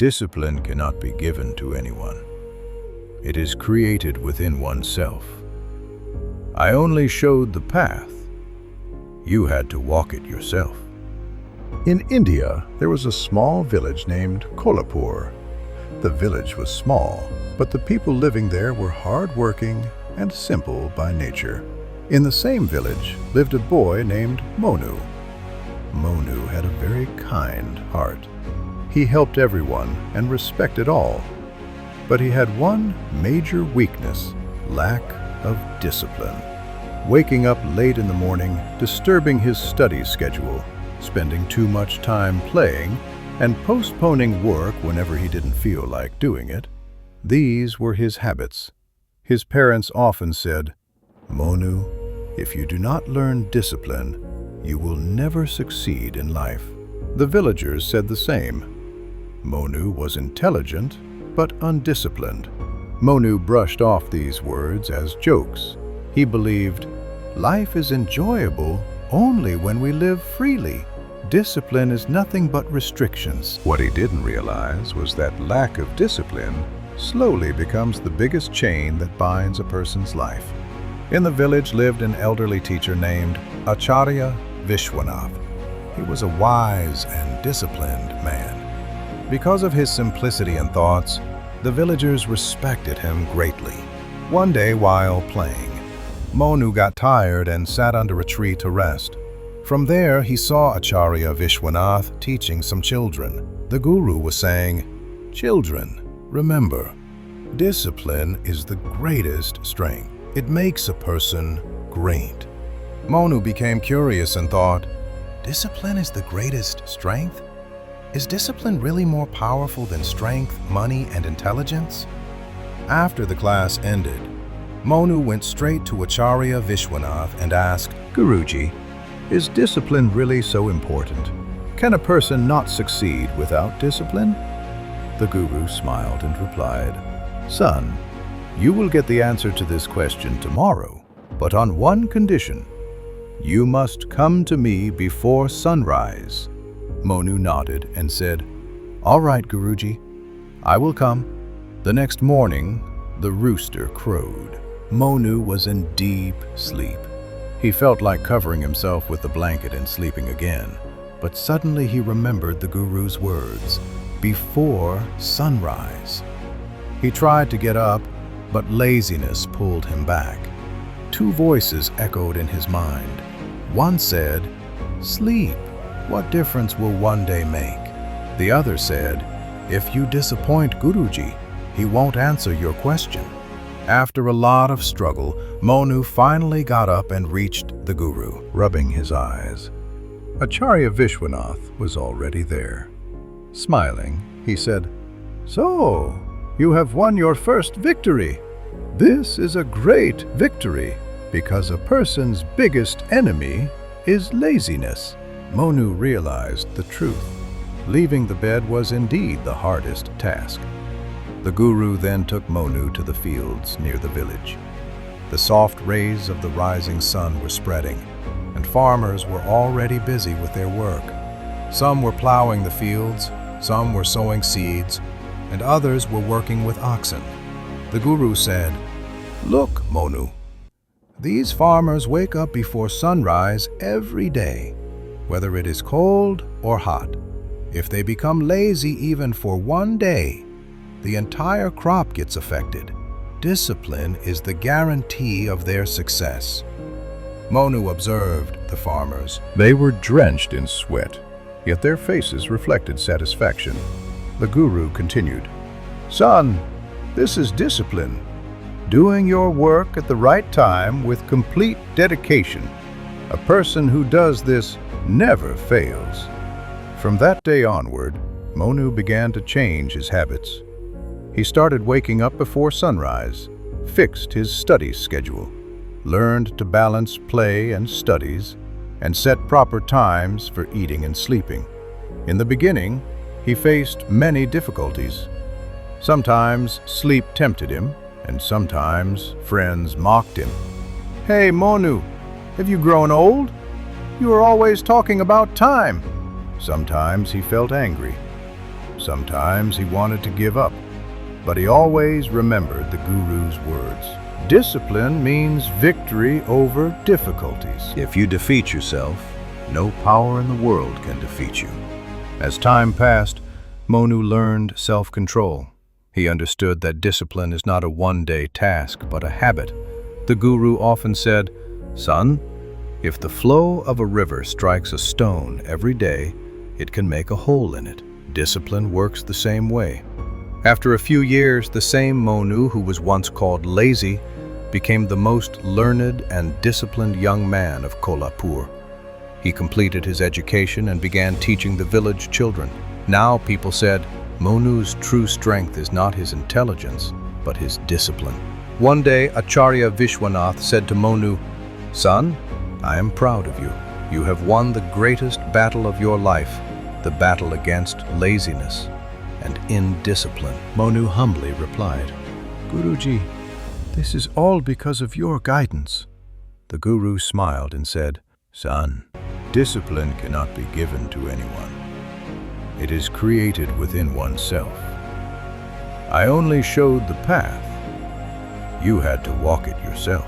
Discipline cannot be given to anyone. It is created within oneself. I only showed the path. You had to walk it yourself. In India, there was a small village named Kolapur. The village was small, but the people living there were hard-working and simple by nature. In the same village lived a boy named Monu. Monu had a very kind heart. He helped everyone and respected all. But he had one major weakness: lack of discipline. Waking up late in the morning, disturbing his study schedule, spending too much time playing, and postponing work whenever he didn't feel like doing it. These were his habits. His parents often said, "Monu, if you do not learn discipline, you will never succeed in life." The villagers said the same. Monu was intelligent, but undisciplined. Monu brushed off these words as jokes. He believed, life is enjoyable only when we live freely. Discipline is nothing but restrictions. What he didn't realize was that lack of discipline slowly becomes the biggest chain that binds a person's life. In the village lived an elderly teacher named Acharya Vishwanath. He was a wise and disciplined man. Because of his simplicity and thoughts, the villagers respected him greatly. One day while playing, Monu got tired and sat under a tree to rest. From there, he saw Acharya Vishwanath teaching some children. The guru was saying, "Children, remember, discipline is the greatest strength. It makes a person great." Monu became curious and thought, discipline is the greatest strength? Is discipline really more powerful than strength, money, and intelligence? After the class ended, Monu went straight to Acharya Vishwanath and asked, "Guruji, is discipline really so important? Can a person not succeed without discipline?" The guru smiled and replied, "Son, you will get the answer to this question tomorrow, but on one condition. You must come to me before sunrise." Monu nodded and said, "All right, Guruji, I will come." The next morning, the rooster crowed. Monu was in deep sleep. He felt like covering himself with the blanket and sleeping again. But suddenly he remembered the guru's words, "before sunrise." He tried to get up, but laziness pulled him back. Two voices echoed in his mind. One said, "Sleep. What difference will one day make?" The other said, "If you disappoint Guruji, he won't answer your question." After a lot of struggle, Monu finally got up and reached the guru, rubbing his eyes. Acharya Vishwanath was already there. Smiling, he said, "So, you have won your first victory. This is a great victory, because a person's biggest enemy is laziness." Monu realized the truth. Leaving the bed was indeed the hardest task. The guru then took Monu to the fields near the village. The soft rays of the rising sun were spreading, and farmers were already busy with their work. Some were plowing the fields, some were sowing seeds, and others were working with oxen. The guru said, "Look, Monu, these farmers wake up before sunrise every day, whether it is cold or hot. If they become lazy even for one day, the entire crop gets affected. Discipline is the guarantee of their success." Monu observed the farmers. They were drenched in sweat, yet their faces reflected satisfaction. The guru continued, "Son, this is discipline. Doing your work at the right time with complete dedication. A person who does this never fails." From that day onward, Monu began to change his habits. He started waking up before sunrise, fixed his study schedule, learned to balance play and studies, and set proper times for eating and sleeping. In the beginning, he faced many difficulties. Sometimes sleep tempted him, and sometimes friends mocked him. "Hey, Monu, have you grown old? You are always talking about time." Sometimes he felt angry. Sometimes he wanted to give up, but he always remembered the Guru's words. Discipline means victory over difficulties. If you defeat yourself, no power in the world can defeat you. As time passed, Monu learned self-control. He understood that discipline is not a one-day task, but a habit. The Guru often said, "Son, if the flow of a river strikes a stone every day, it can make a hole in it." Discipline works the same way. After a few years, the same Monu who was once called lazy became the most learned and disciplined young man of Kolapur. He completed his education and began teaching the village children. Now people said, Monu's true strength is not his intelligence, but his discipline. One day, Acharya Vishwanath said to Monu, "Son, I am proud of you. You have won the greatest battle of your life, the battle against laziness and indiscipline." Monu humbly replied, "Guruji, this is all because of your guidance." The Guru smiled and said, "Son, discipline cannot be given to anyone. It is created within oneself. I only showed the path. You had to walk it yourself."